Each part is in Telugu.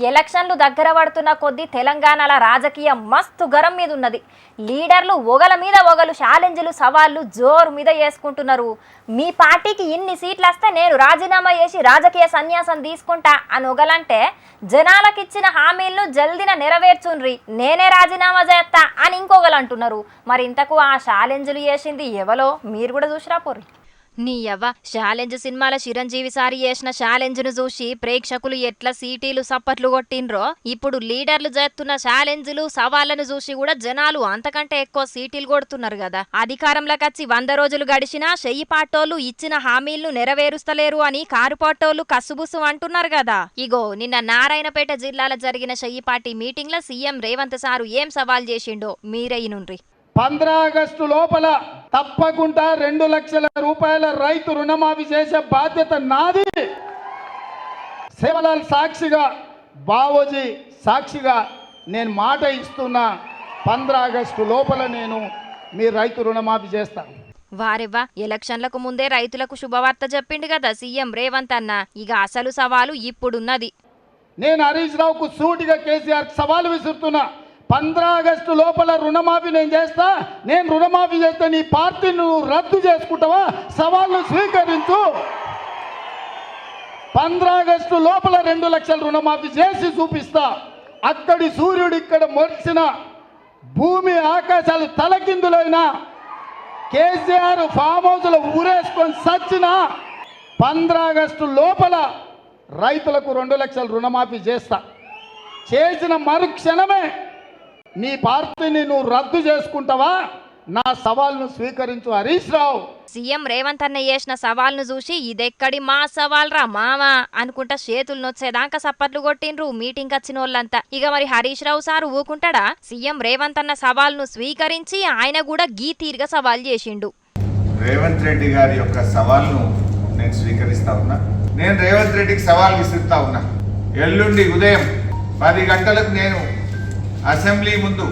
ఎలక్షన్లు దగ్గర పడుతున్న కొద్దీ తెలంగాణల రాజకీయం మస్తు గరం మీద ఉన్నది. లీడర్లు ఒగల మీద ఒగలు ఛాలెంజ్లు సవాళ్లు జోరు మీద చేసుకుంటున్నారు. మీ పార్టీకి ఇన్ని సీట్లు వస్తే నేను రాజీనామా చేసి రాజకీయ సన్యాసం తీసుకుంటా అని ఒగలంటే జనాలకిచ్చిన హామీలను జల్దిన నెరవేర్చుండ్రి, నేనే రాజీనామా చేస్తా అని ఇంకొగలు అంటున్నారు. మరి ఇంతకు ఆ ఛాలెంజ్లు చేసింది ఎవలో మీరు కూడా చూసిరా పోర్రి. నీ యవ్వ ఛాలెంజ్ సినిమాల చిరంజీవి సారి చేసిన ఛాలెంజ్ ను చూసి ప్రేక్షకులు ఎట్లా సీటీలు సప్పట్లు కొట్టిండ్రో ఇప్పుడు లీడర్లు చేస్తున్న ఛాలెంజ్లు సవాళ్లను చూసి కూడా జనాలు అంతకంటే ఎక్కువ సీటీలు కొడుతున్నారు కదా. అధికారంలోకి వచ్చి 100 రోజులు గడిచినా చెయ్యి పాటోళ్లు ఇచ్చిన హామీలను నెరవేరుస్తలేరు అని కారుపాటోళ్లు కసుబుసు అంటున్నారు కదా. ఇగో నిన్న నారాయణపేట జిల్లాలో జరిగిన చెయ్యిపాటి మీటింగ్ లో సీఎం రేవంత్ సారు ఏం సవాల్ చేసిండో మీరే ఇనుండ్రి. 15 ఆగస్టు లోపల తప్పకుండా 2 లక్షల రూపాయల రైతు రుణమాఫీ చేసే బాధ్యత నాది. సేవలాల్ సాక్షిగా, బావోజీ సాక్షిగా నేను మాట ఇస్తున్నా, 15 ఆగస్టు లోపల నేను మీ రైతు రుణమాఫీ చేస్తాను. వారెవ్వా ఎలక్షన్లకు ముందే రైతులకు శుభవార్త చెప్పిండు కదా సీఎం రేవంత్ అన్న. ఇక అసలు సవాలు ఇప్పుడున్నది. నేను హరీష్ రావుకు సూటిగా కేసీఆర్ సవాలు విసురుతున్నా. 15 ఆగస్టు లోపల రుణమాఫీ నేను చేస్తా. నేను రుణమాఫీ చేస్తే నీ పార్టీని నువ్వు రద్దు చేసుకుంటావా? సవాళ్ళు స్వీకరించు. 15 ఆగస్టు లోపల 2 లక్షల రుణమాఫీ చేసి చూపిస్తా. అక్కడి సూర్యుడు ఇక్కడ మొలిచిన భూమి ఆకాశాలు తలకిందులైనా కేసీఆర్ ఫామ్ హౌస్లో ఊరేసుకొని సచ్చిన 15 ఆగస్టు లోపల రైతులకు 2 లక్షల రుణమాఫీ చేస్తా. చేసిన మరుక్షణమే నీ పార్టీని నువ్వు రద్దు చేసుకుంటావా? నా సవాల్ను స్వీకరించు హరీష్ రావు. సీఎం రేవంత్ అన్న చేసిన సవాల్ను చూసి ఇదెక్కడి మా సవాల్రా మామా అనుకుంటా చేతులు నొచ్చేదాకా సప్పట్లు కొట్టిండ్రు మీటింగ్ వచ్చిన వాళ్ళంతా. ఇక మరి హరీష్ రావు సారు ఊకుంటాడా? సీఎం రేవంత్ అన్న సవాల్ను స్వీకరించి ఆయన కూడా గీ తీరుగా సవాల్ చేసిండు. రేవంత్ రెడ్డి గారి యొక్క సవాల్ను నేను స్వీకరిస్తా ఉన్నా. నేను రేవంత్ రెడ్డికి సవాల్ విసురుతా ఉన్నా. ఎల్లుండి ఉదయం 10 గంటలకు నేను అసెంబ్లీ ముందు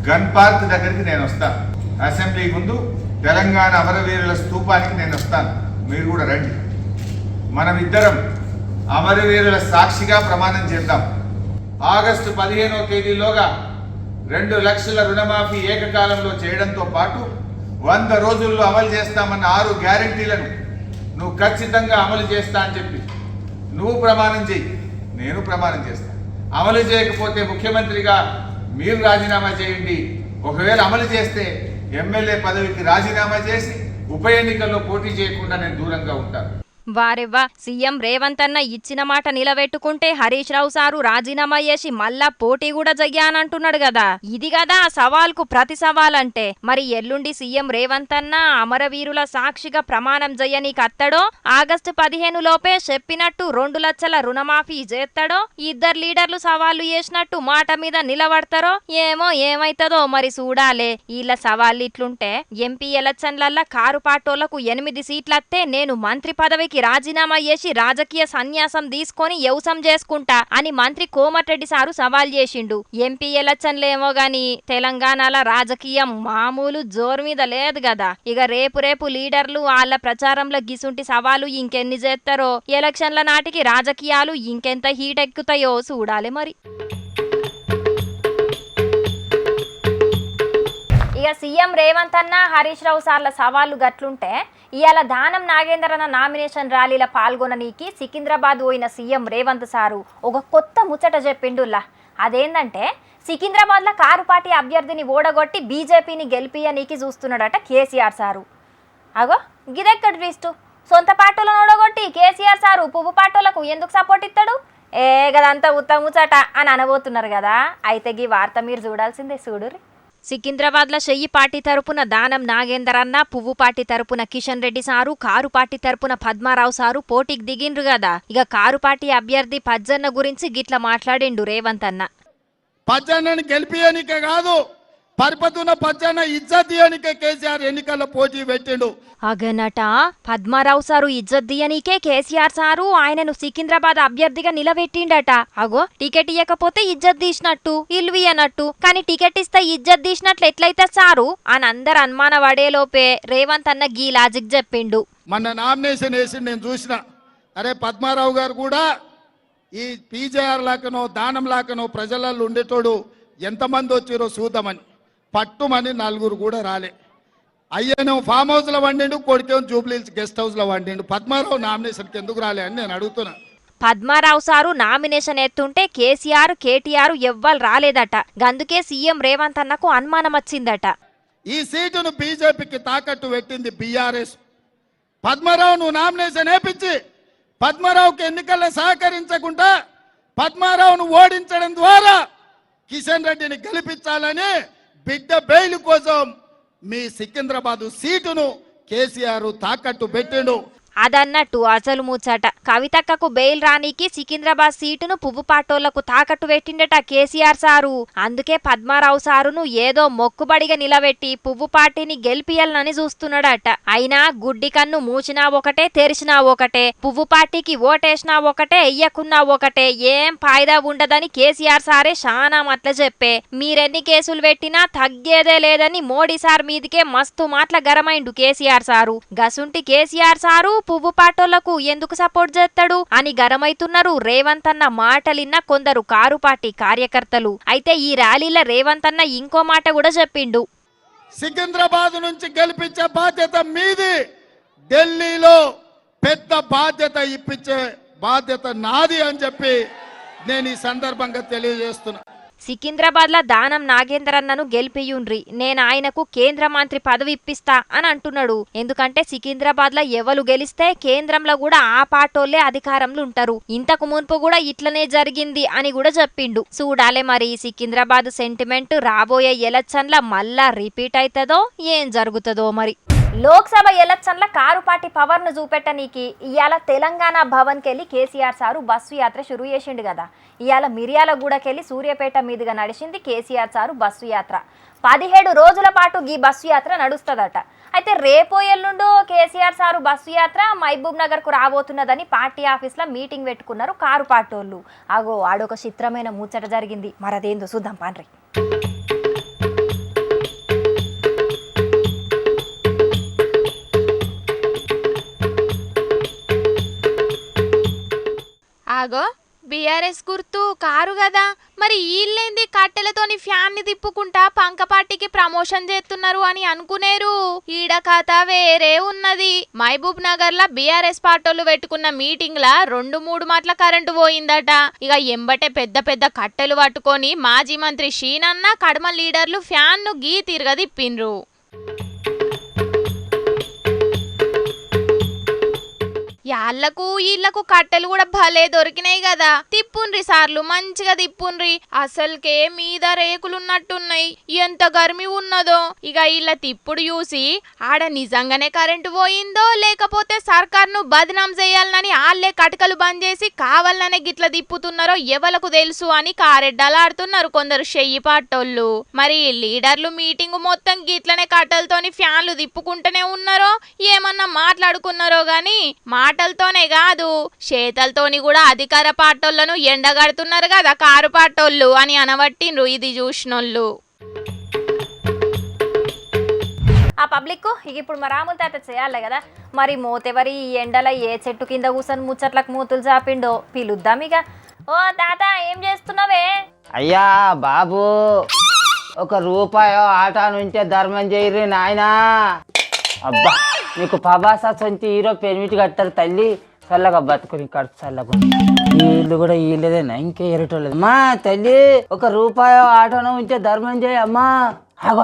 గన్ పార్క్ దగ్గరికి నేను వస్తాను. అసెంబ్లీ ముందు తెలంగాణ అమరవీరుల స్తూపానికి నేను వస్తాను. మీరు కూడా రండి. మనం ఇద్దరం అమరవీరుల సాక్షిగా ప్రమాణం చేద్దాం. ఆగస్టు 15వ తేదీలోగా 2 లక్షల రుణమాఫీ ఏకకాలంలో చేయడంతో పాటు 100 రోజుల్లో అమలు చేస్తామన్న 6 గ్యారెంటీలను నువ్వు ఖచ్చితంగా అమలు చేస్తా అని చెప్పి నువ్వు ప్రమాణం చేయి, నేను ప్రమాణం చేస్తాను. అమలు చేయకపోతే ముఖ్యమంత్రిగా మీరు రాజీనామా చేయండి. ఒకవేళ అమలు చేస్తే ఎమ్మెల్యే పదవికి రాజీనామా చేసి ఉప ఎన్నికల్లో పోటీ చేయకుండా నేను దూరంగా ఉంటాను. వారెవ్వా సీఎం రేవంత్ అన్న ఇచ్చిన మాట నిలబెట్టుకుంటే హరీష్ రావు సారు రాజీనామా చేసి మళ్ళా పోటీ కూడా చెయ్యానంటున్నాడు కదా. ఇది కదా ఆ సవాల్కు ప్రతి సవాల్ అంటే. మరి ఎల్లుండి సీఎం రేవంత్ అన్న అమరవీరుల సాక్షిగా ప్రమాణం చెయ్యనీకి అత్తడో, ఆగస్టు 15 లోపే చెప్పినట్టు 2 లక్షల రుణమాఫీ చేస్తాడో, ఇద్దరు లీడర్లు సవాళ్లు చేసినట్టు మాట మీద నిలబడతారో ఏమో ఏమైతుందో మరి చూడాలే. వీళ్ళ సవాళ్ళు ఇట్లుంటే ఎంపీ ఎలక్షన్లల్లా కారు పాటోళ్లకు 8 సీట్లత్తే నేను మంత్రి పదవికి రాజీనామా చేసి రాజకీయ సన్యాసం తీసుకొని వ్యవసాయం చేసుకుంటా అని మంత్రి కోమటిరెడ్డి సారు సవాల్ చేసిండు. ఎంపీ ఎలక్షన్లేమో గాని తెలంగాణలో రాజకీయం మామూలు జోరు మీద లేదు కదా. ఇక రేపు లీడర్లు వాళ్ళ ప్రచారంలో గిసుంటి సవాలు ఇంకెన్ని చేస్తారో, ఎలక్షన్ల నాటికి రాజకీయాలు ఇంకెంత హీట్ ఎక్కుతాయో చూడాలి మరి. ఇక సీఎం రేవంత్ అన్న హరీష్ రావు సార్ల సవాళ్లు గట్లుంటే ఇవాళ దానం నాగేందర్ అన్న నామినేషన్ ర్యాలీలో పాల్గొననీకి సికింద్రాబాద్ పోయిన సీఎం రేవంత్ సారు ఒక కొత్త ముచ్చట చెప్పిండుల్లా. అదేంటంటే సికింద్రాబాద్లో కారు పార్టీ అభ్యర్థిని ఓడగొట్టి బీజేపీని గెలిపియనీకి చూస్తున్నాడట కేసీఆర్ సారు. అగో గిదెక్కడ ట్విస్ట్, సొంత పార్టీలను ఓడగొట్టి కేసీఆర్ సారు పువ్వు పార్టీలకు ఎందుకు సపోర్ట్ ఇస్తాడు? గదంతా ఉత్తమ ముచ్చట అని అనబోతున్నారు కదా. అయితే ఈ వార్త మీరు చూడాల్సిందే, చూడుర్రి. సికింద్రాబాద్లో చెయ్యి పార్టీ తరపున దానం నాగేందర్ అన్న, పువ్వు పార్టీ తరపున Kishan Reddy sir, car party తరపున పద్మారావు సారు పోటీకి దిగిండ్రు కదా. ఇక కారు పార్టీ అభ్యర్థి పజ్జన్న గురించి గిట్ల మాట్లాడిండు రేవంత్ అన్న. పజ్జన్నని గెలిపియనికే కాదు, పరిపతున్న పజ్జన్న ఇజ్జత్ ఇయ్యనికే కేసీఆర్ ఎన్నికల్లో పోటీ పెట్టిండు. అగనట పద్మారావు సారు ఇజ్జత్ దియనీకే కేసీఆర్ సారు ఆయనను సికింద్రాబాద్ అభ్యర్థిగా నిలబెట్టిండట. అగో టికెట్ ఇయ్యకపోతే ఇజ్జత్ తీసినట్టు, ఇల్లు ఇయ్యనట్టు, కానీ టికెట్ ఇస్తే ఇజ్జత్ తీసినట్లు ఎట్లయితే సారు అని అందరు అనుమాన పడేలోపే రేవంత్ అన్న గీ లాజిక్ చెప్పిండు. మొన్న నామినేషన్ వేసి నేను చూసిన, అరే పద్మారావు గారు కూడా ఈ పీజేఆర్ లాకనో దానం లాకనో ప్రజలలో ఉండేటోడు ఎంతమంది వచ్చిరో చూద్దామని పట్టుమని 4 కూడా రాలే. అయ్యను ఫామ్ హౌస్లో వండిండు, కొడుకేమో జూబ్లీహిల్స్ గెస్ట్ హౌస్లో వండిండు. పద్మారావు నామినేషన్కి ఎందుకు రాలే అని నేను అడుగుతున్నా. పద్మారావు సారు నామినేషన్ ఎత్తుంటే కేసీఆర్ కేటీఆర్ ఎవ్వరు రాలేదట. గందుకే సీఎం రేవంత్ అన్నకు అనుమానం వచ్చిందట. ఈ సీటును బీజేపీకి తాకట్టు పెట్టింది బీఆర్ఎస్. పద్మారావును నామినేషన్ వేపించి పద్మారావుకి ఎన్నికల్లో సహకరించకుండా పద్మారావును ఓడించడం ద్వారా కిషన్ రెడ్డిని గెలిపించాలని బిడ్డ బెయిల్ కోసం మీ సికింద్రాబాద్ సీటును కేసీఆర్ తాకట్టు పెట్టిండు. అదన్నట్టు అసలు ముచ్చట కవితక్కకు బెయిల్ రానీకి సికింద్రాబాద్ సీటును పువ్వు పాటోళ్లకు తాకట్టు పెట్టిండట కేసీఆర్ సారు. అందుకే పద్మారావు సారును ఏదో మొక్కుబడిగా నిలబెట్టి పువ్వు పార్టీని గెలిపియాలని చూస్తున్నాడట. అయినా గుడ్డి కన్ను మూసినా ఒకటే తెరిచినా ఒకటే, పువ్వు పార్టీకి ఓటేసినా ఒకటే ఎయ్యకున్నా ఒకటే, ఏం ఫాయిదా ఉండదని కేసీఆర్ సారే శానా మట్ల చెప్పే. మీరెన్ని కేసులు పెట్టినా తగ్గేదే లేదని మోడీ సార్ మీదికే మస్తు మాటల గరమైండు కేసీఆర్ సారు. గసుంటి కేసీఆర్ సారు పువ్వు పాటోళ్లకు ఎందుకు సపోర్ట్ చేస్తాడు అని గరమైతున్నారు రేవంత్ అన్న మాటలిన్న కొందరు కారు పార్టీ కార్యకర్తలు. అయితే ఈ ర్యాలీలో రేవంత్ అన్న ఇంకో మాట కూడా చెప్పిండు. సికింద్రాబాద్ నుంచి గెలిపించే బాధ్యత మీది, ఢిల్లీలో పెద్ద బాధ్యత ఇప్పించే బాధ్యత నాది అని చెప్పి నేను ఈ సందర్భంగా తెలియజేస్తున్నా. సికింద్రాబాద్ లా దానం నాగేందర్ అన్నను గెలిపియుండ్రి, నేను ఆయనకు కేంద్ర మంత్రి పదవి ఇప్పిస్తా అని అంటున్నాడు. ఎందుకంటే సికింద్రాబాద్ లో ఎవరు గెలిస్తే కేంద్రంలో కూడా ఆ పాటోళ్లే అధికారంలో ఉంటారు. ఇంతకు మున్పు కూడా ఇట్లనే జరిగింది అని కూడా చెప్పిండు. చూడాలే మరి సికింద్రాబాద్ సెంటిమెంట్ రాబోయే ఎలక్షన్ల మళ్ళా రిపీట్ అవుతుందో ఏం జరుగుతుందో మరి. లోక్సభ ఎలక్షన్ల కారు పార్టీ పవర్ ను చూపెట్టనీకి ఇవాళ తెలంగాణ భవన్ కెళ్ళి కేసీఆర్ సారు బస్సు యాత్ర షురూ చేసిండు కదా. ఇవాళ మిర్యాలగూడకెళ్ళి సూర్యాపేట మీదుగా నడిచింది కేసీఆర్ సారు బస్సు యాత్ర. 17 రోజుల పాటు ఈ బస్సు యాత్ర నడుస్తుందట. అయితే రేపో ఎల్లుండో కేసీఆర్ సారు బస్సు యాత్ర మహబూబ్ నగర్ కు రాబోతున్నదని పార్టీ ఆఫీస్లో మీటింగ్ పెట్టుకున్నారు కారు పార్టోళ్ళు. అగో ఆడొక చిత్రమైన ముచ్చట జరిగింది, మరదేందో చూద్దాం పాండ్రి. ఆగో బీఆర్ఎస్ గుర్తు కారు కదా, మరి వీళ్ళేంది కట్టెలతోని ఫ్యాన్ ని తిప్పుకుంటా పంకపాటికి ప్రమోషన్ చేస్తున్నారు అని అనుకునేరు. ఈడ కథ వేరే ఉన్నది. మహబూబ్ నగర్ లా బీఆర్ఎస్ పార్టీలు పెట్టుకున్న మీటింగ్ లా 2-3 మాటల కరెంటు పోయిందట. ఇక ఎంబటే పెద్ద పెద్ద కట్టెలు పట్టుకొని మాజీ మంత్రి షీనన్న కడమ లీడర్లు ఫ్యాన్ ను గీ తిరగదిప్పిండ్రు. యాళ్లకు వీళ్లకు కట్టెలు కూడా భలే దొరికినాయి కదా. తిప్పుండ్రి సార్లు, మంచిగా తిప్పుండ్రి. అసలుకే మీద రేకులున్నట్టున్నాయి, ఎంత గర్మి ఉన్నదో. ఇక వీళ్ళ తిప్పుడు చూసి ఆడ నిజంగానే కరెంటు పోయిందో లేకపోతే సర్కార్ను బదనాం చేయాలని ఆళ్లే కటకలు బంద్ చేసి కావాలనే గిట్ల తిప్పుతున్నారో ఎవలకు తెలుసు అని కారెడ్డలాడుతున్నారు కొందరు చెయ్యి పాటోళ్ళు. మరి లీడర్లు మీటింగ్ మొత్తం గిట్లనే కట్టెలతోని ఫ్యాన్లు తిప్పుకుంటూనే ఉన్నారో ఏమన్నా మాట్లాడుకున్నారో గాని మాటలతోనే కాదు చేతలతోని కూడా అధికార పార్టీలను ఎండగడుతున్నారు కదా కారు పార్టీలు అని అనబట్టిండ్రు ఇది చూసినోళ్ళు. ఆ పబ్లిక్ ఇక ఇప్పుడు మా రాముల తాత చేయాలి కదా. మరి మోతెవరి ఈ ఎండల ఏ చెట్టు కింద కూర్చొని ముచ్చట్లకు మూతులు చాపిండో పిలుద్దాం ఇక. ఓ తాత ఏం చేస్తున్నావే? అయ్యా బాబు, 1 రూపాయో ఆటా నుంచే ధర్మం చేయరు నాయనా. అబ్బా, నీకు పబాసా సొంతి హీరో పెర్మిట్ కట్టారు తల్లి. చల్లగా బతుకుని కడుపు చల్లగా. ఈ ఇల్లు కూడా ఇల్లేదేనా, ఇంకే ఎరటోలేదు. అమ్మా తల్లి, 1 రూపాయో ఆటోను ఉంచే ధర్మం చేయి అమ్మా. ఆగో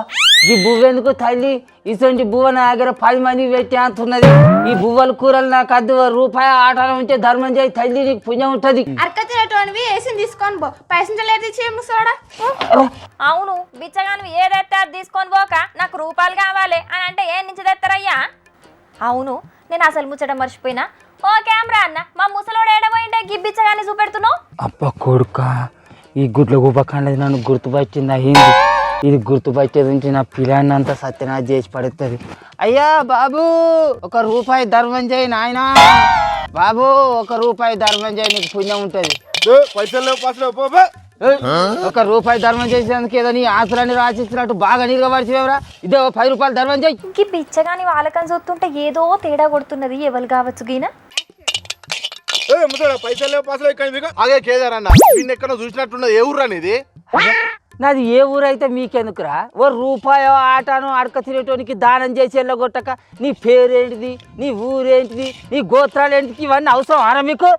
ఈ బువ్వ ఎందుకు తల్లి? ఇటువంటి బువ్వ నా దగ్గర 10 మంది పెట్టి అంటున్నది. ఈ బువ్వలు కూరలు నాకు అద్దు. 1 రూపాయ ఆటోను ఉంచే ధర్మం చేయి తల్లి, నీకు పుణ్యం ఉంటది. అవును, బిచ్చగాని ఏదైతే అది తీసుకొని పోక నాకు రూపాయలు కావాలి అని అంటే ఏ నుంచి తెస్తారయ్యా? అవును, నేను అసలు ముచ్చట మర్చిపోయినా. ఓ కెమెరా అన్న, మా ముసలోడు ఏడపోయింటే గిబ్బిచ్చగాని చూపెడుతున్నావు. అబ్బా కొడుక, ఈ గుడ్ల గుబ్బకండది నన్ను గుర్తుపట్టింది. అయ్యింది ఇది గుర్తుపట్టేది నుంచి నా పిల్లాన్ని అంతా సత్యనాశ చేసి పడుతుంది. అయ్యా బాబు, 1 రూపాయి ధర్మం చేయి నాయనా. బాబు 1 రూపాయి ధర్మం చేయి, నీకు పుణ్యం ఉంటుంది. 1 రూపాయి ధర్మం చేసేందుకు ఏదో నీ ఆశలన్నీ రాసిస్తున్నట్టు బాగా నీరుగా పడిచేవరా. ఇదే 10 రూపాయలు ధర్మం చేయి. ఇంక బిచ్చగాని వాళ్ళకని చూస్తుంటే ఏదో తేడా కొడుతున్నది. ఎవరు కావచ్చు గీన? ముసడా పైసలు లేవు పాసలు ఇక్కడ మీకు అదే కేదార్ అన్న వీడిని ఎక్కడ చూసినట్టున్నది ఏ ఊరు అనేది నాది ఏ ఊరైతే మీకెందుకురా? ఓ రూపాయో ఆటను అడక తినేటోనికి దానం చేసి వెళ్ళగొట్టక నీ పేరేంటిది, నీ ఊరేంటిది, నీ గోత్రాలు ఏంటిది, ఇవన్నీ అవసరం ఆరా మీకు?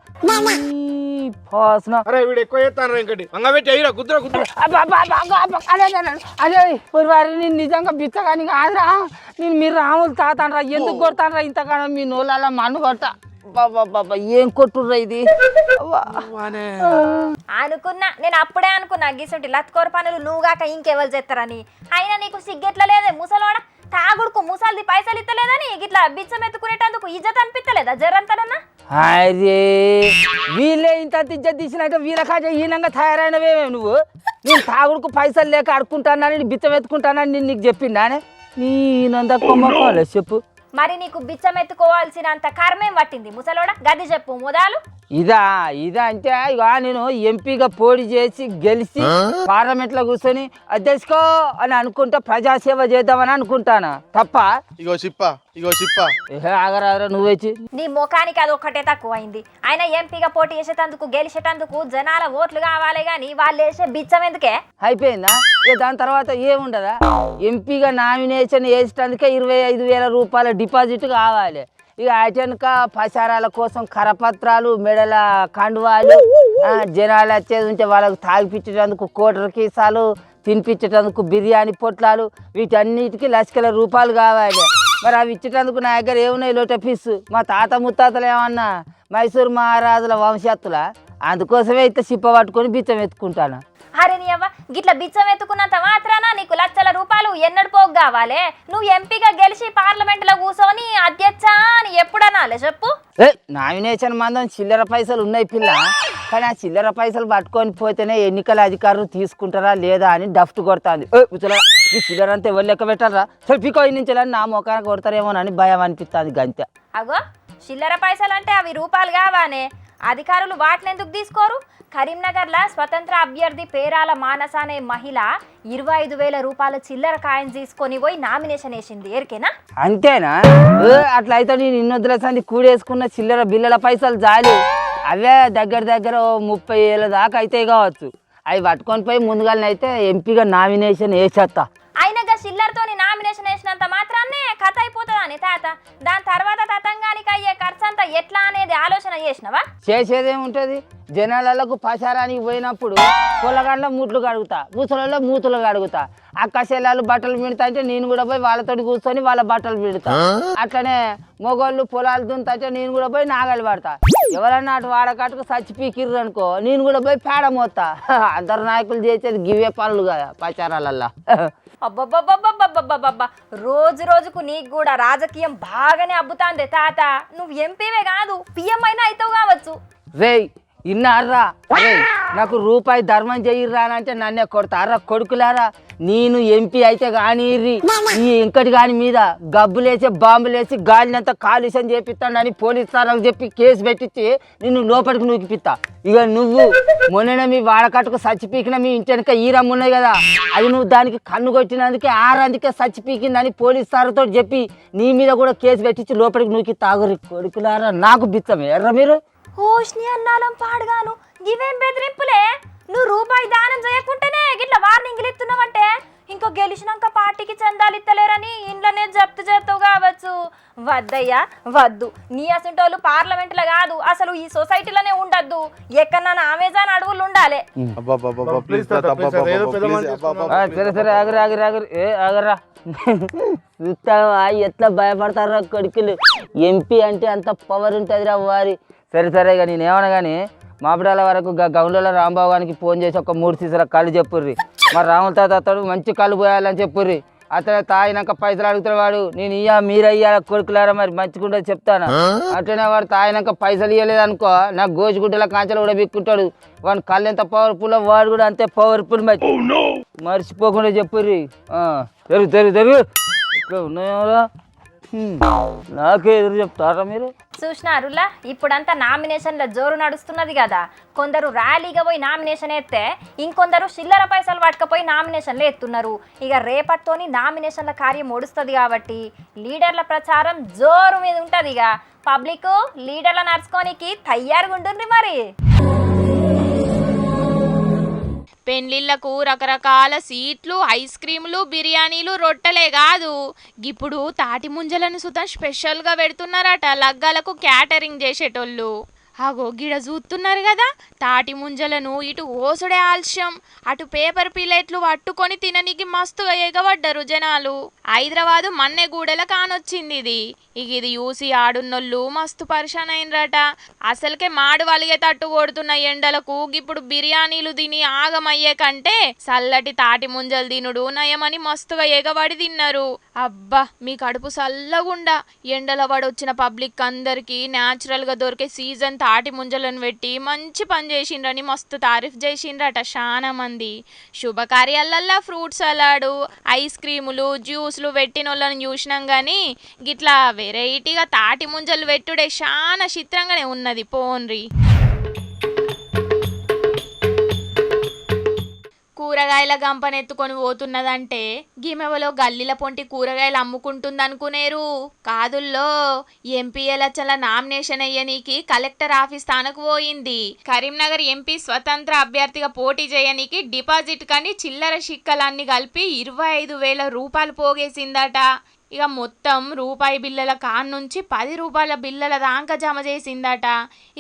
అరే వీడు ఎక్కువ చేస్తాను ఇంకటి అంగబెట్టి అయ్యిరా కుదుర కుదుర అదే వారి నేను నిజంగా బిచ్చగాని కాదురా. నేను మీరు రాములు తాతానరా, ఎందుకు కొడతానరా ఇంతగానో మీ నోళ్ళ మన్ను కొడతా. బాబా ఏం కొట్టుర్రా ఇది? అనుకున్నా, నేను అప్పుడే అనుకున్నా గిసుంటి లత్కోర పనులు నువ్వుగాక ఇంకెవరు చేస్తారని. అయినా నీకు సిగ్గెట్ల లేదే ముసలోడ? తాగుడుకు ముసలిది పైసలు ఇస్తలేదని ఇట్లా బిచ్చం ఎత్తుకునేటందుకు ఇజ్జత్ అనిపిస్తలేదా జరంతనన్నా? అరే వీళ్ళే ఇంత ఇజ్జత్ తీసినట్టు వీళ్ళ కాజ హీనంగా తయారైనవేమే నువ్వు? నేను తాగుడుకు పైసలు లేక అడుకుంటానని బిచ్చం ఎత్తుకుంటానని నేను నీకు చెప్పిందానే? నేనంత కొమ్మకోలే చెప్పు. మరి నీకు బిచ్చం ఎత్తుకోవాల్సినంత కర్మేం పట్టింది ముసలోడ? గది చెప్పు మొదలు. ఇదా అంటే ఇక నేను ఎంపీగా పోటీ చేసి గెలిచి పార్లమెంట్ లో కూర్చొని అధ్యక్షకో అని అనుకుంటా ప్రజాసేవ చేద్దామని అనుకుంటానా తప్ప? ఇగో చిప్ప ఆగరాగరా నువ్వేచి నీ ముఖానికి అది ఒక్కటే తక్కువ అయింది. ఆయన ఎంపీగా పోటీ చేసేటందుకు గెలిచేటందుకు జనాల ఓట్లు కావాలి గాని వాళ్ళు వేసే బిచ్చం ఎందుకే? అయిపోయిందా? ఇక దాని తర్వాత ఏముండదా? ఎంపీగా నామినేషన్ వేసేటందుకే 25,000 రూపాయల డిపాజిట్ కావాలి. ఇక అటెనక ప్రచారాల కోసం కరపత్రాలు, మెడల కండువాలు, జనాలు వచ్చేది ఉంటే వాళ్ళకు తాగిపించేటందుకు కోటర కీసాలు, తినిపించేటందుకు బిర్యానీ పొట్లాలు, వీటన్నిటికీ లక్షల రూపాయలు కావాలి. మరి అవి ఇచ్చేటందుకు నా దగ్గర ఏమున్నాయి లోట ఫీజు? మా తాత ముత్తాతలు ఏమన్నా మైసూరు మహారాజుల వంశత్తుల? అందుకోసమే ఇంత సిప్ప పట్టుకొని బిచ్చం ఎత్తుకుంటాను. అరే నీ అవ్వ, గిట్ల బిచ్చం ఎత్తుకున్నంత మాత్రాన నీకు లక్షల రూపాయలు ఎన్నడు పోగు కావాలి? నువ్వు ఎంపీగా గెలిచి పార్లమెంట్ లో కూర్చొని అధ్యక్ష అని ఎప్పుడనాలే చెప్పు? నామినేషన్ మందం చిల్లర పైసలు ఉన్నాయి పిల్ల, కానీ ఆ చిల్లర పైసలు పట్టుకొని పోతేనే ఎన్నికల అధికారులు తీసుకుంటారా లేదా అని డఫ్ట్ కొడుతుంది. ఈ చిల్లర అంతా ఎవరు లెక్క పెట్టారా? చెప్పికో నుంచి నా మొఖానికి కొడతారేమోనని భయం అనిపిస్తుంది గంతే. అగో చిల్లర పైసలు అంటే అవి రూపాయలు కావానే? అధికారులు వాటిని ఎందుకు తీసుకోరు? కరీంనగర్లో స్వతంత్ర అభ్యర్థి పేరాల మానస అనే మహిళ 25,000 రూపాయల చిల్లర కాయిన్ తీసుకొని పోయి నామినేషన్ వేసింది. ఎరికేనా? అంతేనా? అట్లయితే నేను ఇన్నొద్దుల సంది కూడేసుకున్న చిల్లర బిల్లల పైసలు చాలు. అవే దగ్గర 30,000 దాకా అయితే కావచ్చు. అవి పట్టుకొని పోయి ముందుగానైతే ఎంపీగా నామినేషన్ వేసేస్తా. అయినగా చిల్లరతోని నామినేషన్ వేసినంత మాత్రాన్నే కథ అయిపోతుందని తాత? దాని తర్వాత తతంగానికి అయ్యే ఖర్చు అంతా ఎట్లా అనేది ఆలోచన చేసినవా? చేసేదేముంటుంది? జనాలకు ప్రచారానికి పోయినప్పుడు పొలగాళ్ళ మూట్లు కడుగుతా, ముసలలో మూతులు కడుగుతా, అక్కశెల్లాలు బట్టలు పిండుతా అంటే నేను కూడా పోయి వాళ్ళతో కూర్చొని వాళ్ళ బట్టలు పిండుతా. అట్లనే మొగోళ్ళు పొలాలు దున్నుతా నేను కూడా పోయి నాగలి పడతా. ఎవరన్నా అటు వాడకట్టుకు చచ్చి పీకిర్రు అనుకో నేను కూడా పోయి పేడ మోస్తా. అందరు నాయకులు చేసేది గివే పనులు కదా ప్రచారాలల్లా. అబ్బబ్బబ్బబ్బబ్బబ్బబ్బబ్బ, రోజు రోజుకు నీకు కూడా రాజకీయం బాగానే అబ్బుతాందే తాత. నువ్వు ఎంపీవే కాదు పిఎం అయినా అవుతావు కావచ్చు. రేయ్ ఇన్నారా? రే నాకు రూపాయి ధర్మం చెయ్యిర్రా అని అంటే నన్నే కొడతారా కొడుకులారా? నేను ఎంపీ అయితే కానీ ఈ ఇంకటి కాని మీద గబ్బులేసి బాంబులేసి గాలినంతా కాలుష్యం చేపిస్తాడని పోలీసు సార్లకు చెప్పి కేసు పెట్టించి నిన్ను లోపలికి నూకిపిస్తా. ఇక నువ్వు మొన్న మీ వాడకట్టుకు సచ్చి పీకిన మీ ఇంటి వెనక ఈరమ్మ ఉన్నది కదా, అది నువ్వు దానికి కన్ను కొట్టినందుకే ఆరందుకే సచ్చి పీకిందని పోలీసు సార్తో చెప్పి నీ మీద కూడా కేసు పెట్టించి లోపలికి నూకి తాగురి కొడుకులారా. నాకు బిచ్చమే ఎర్ర మీరు? ఓష్ని అన్నాలం పాడుగాను, ఇవేం బెదిరింపులే? నువ్వు రూపాయి దానం చేయకుంటేనే గిట్ల వార్నింగ్లు ఇస్తున్నావంటే ఇంకో గెలిచినాక పార్టీకి చందాలు ఇస్తలేరని ఇంట్లోనే జప్తు చేస్తావు కావచ్చు. వద్దయ్యా వద్దు. నీ అసంటోళ్ళు పార్లమెంట్లో కాదు అసలు ఈ సొసైటీలోనే ఉండద్దు. ఎక్కడన్నా అమెజాన్ అడవులు ఉండాలి. సరే ఆగరు ఆగరా. చూస్తావా ఎట్లా భయపడతారా కొడుకులు? ఎంపీ అంటే అంత పవర్ ఉంటుందిరా వారి. సరే ఇక నేనేమన్నా కానీ మాపిడాల వరకు గౌండ్ల రాంబాబు గారికి ఫోన్ చేసి ఒక 3 సీసాల కళ్ళు చెప్పుర్రి. మరి రాముల తాత అతడు మంచి కళ్ళు పోయాలని చెప్పుర్రి. అతను తాగినాక పైసలు అడుగుతాడు వాడు. నేను మీరయ్యా కొడుకులారా మరి మంచిగుండే చెప్తాను. అట్లనే వాడు తాగినాక పైసలు ఇవ్వలేదు అనుకో నాకు గోచిగుడ్డల కాంచెలు కూడా బిక్కుంటాడు. వాడి కళ్ళు ఎంత పవర్ఫుల్ వాడు కూడా అంతే పవర్ఫుల్. మర్చిపోకుండా చెప్పుర్రి. తెరు ఇక్కడ ఉన్నాయా? నాకే ఎదురు చెప్తారా మీరు? చూసినారులా ఇప్పుడంతా నామినేషన్ల జోరు నడుస్తున్నది కదా. కొందరు ర్యాలీగా పోయి నామినేషన్ ఎత్తే ఇంకొందరు చిల్లర పైసలు పట్టుకపోయి నామినేషన్లు ఎత్తున్నారు. ఇక రేపటితోని నామినేషన్ల కార్యం ఒడుస్తుంది కాబట్టి లీడర్ల ప్రచారం జోరు మీద ఉంటుంది. ఇక పబ్లిక్ లీడర్ల నడుచుకోనికి తయారుగా ఉంటుంది. మరి పెండ్లిళ్లకు రకరకాల సీట్లు, ఐస్ క్రీములు, బిర్యానీలు, రొట్టెలే కాదు ఇప్పుడు తాటి ముంజలను సుతం స్పెషల్గా పెడుతున్నారట లగ్గాలకు క్యాటరింగ్ చేసేటోళ్ళు. అగో గిడ చూస్తున్నారు కదా తాటి ముంజలను ఇటు ఓసుడే ఆలస్యం అటు పేపర్ ప్లేట్లు పట్టుకొని తిననికి మస్తుగా ఎగబడ్డరు జనాలు. హైదరాబాదు మన్నెగూడెల కానొచ్చింది ఇది. ఇది చూసి ఆడున్నోళ్ళు మస్తు పరిశాన్ అయినరట. అసలుకే మాడు వలిగే తట్టు కొడుతున్న ఎండలకు ఇప్పుడు బిర్యానీలు తిని ఆగమయ్యే కంటే చల్లటి తాటి ముంజలు తినుడు నయమని మస్తుగా ఎగబడి తిన్నారు. అబ్బా మీ కడుపు చల్లగుండా. ఎండల పడొచ్చిన పబ్లిక్ అందరికి న్యాచురల్ గా దొరికే సీజన్ తాటి ముంజలను పెట్టి మంచి పని చేసిండ్రని మస్తు తారీఫ్ చేసిండ్రట చాలా మంది. శుభకార్యాలల్లా ఫ్రూట్ సలాడు, ఐస్ క్రీములు, జ్యూస్లు పెట్టిన వాళ్ళని చూసినాం గానీ గిట్లా వెరైటీగా తాటి ముంజలు పెట్టుడే చాలా చిత్రంగానే ఉన్నది. పోన్రి కూరగాయల గంపనెత్తుకొని పోతున్నదంటే గిమెవలో గల్లీల పొంటి కూరగాయలు అమ్ముకుంటుందనుకునేరు కాదుల్లో. ఎంపీ ఎలక్షన్ల నామినేషన్ అయ్యనీకి కలెక్టర్ ఆఫీస్ తానకు పోయింది. కరీంనగర్ ఎంపీ స్వతంత్ర అభ్యర్థిగా పోటీ చేయనీకి డిపాజిట్ కని చిల్లర షిక్కలన్నీ కలిపి 25,000 రూపాయలు పోగేసిందట. ఇక మొత్తం రూపాయి బిల్లల నుంచి 10 రూపాయల బిల్లల దాకా జమ చేసిందట.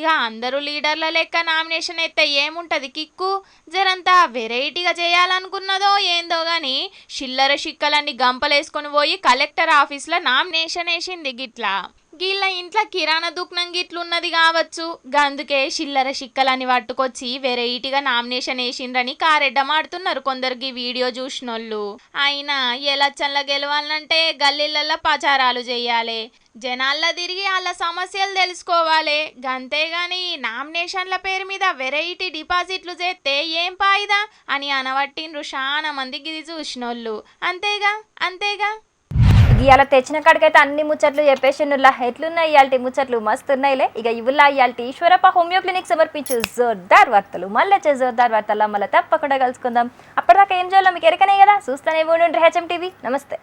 ఇక అందరూ లీడర్ల లెక్క నామినేషన్ ఎత్తే ఏముంటది కిక్కు. జరంతా వెరైటీగా చేయాలనుకున్నదో ఏందో గాని చిల్లర షిక్కలన్నీ గంపలేసుకొని పోయి కలెక్టర్ ఆఫీస్లో నామినేషన్ వేసింది. గిట్లా గీళ్ళ ఇంట్లో కిరాణా దుకాణం గిట్లున్నది కావచ్చు. గందుకే చిల్లర షిక్కలని పట్టుకొచ్చి వెరైటీగా నామినేషన్ వేసిండ్రని కారెడ్డమాడుతున్నారు కొందరికి వీడియో చూసినోళ్ళు. అయినా ఎలక్షన్ల గెలవాలంటే గల్లీలలో ప్రచారాలు చేయాలి, జనాల్లో తిరిగి వాళ్ళ సమస్యలు తెలుసుకోవాలి. గంతేగాని నామినేషన్ల పేరు మీద వెరైటీ డిపాజిట్లు చేస్తే ఏం పాయిదా అని అనవట్టిండ్రు చాలా మందికి ఇది చూసినోళ్ళు. అంతేగా ఇవాళ తెచ్చిన కాడికైతే అన్ని ముచ్చట్లు చెప్పేసినుల్లా. ఎట్లున్నాయి ఇవాళ ముచ్చట్లు? మస్తున్నాయిలే. ఇక ఇవుల్లా ఇవాళ ఈశ్వరప్ప హోమియో క్లినిక్ సమర్పించు జోర్దార్ వార్తలు. మళ్ళీ వచ్చే జోర్దార్ వార్తల్లో మళ్ళీ తప్పకుండా కలుసుకుందాం. అప్పటిదాకా ఏం చేయాలో మీకు ఎరకనే కదా. చూస్తూనే ఉండండి HM TV. నమస్తే.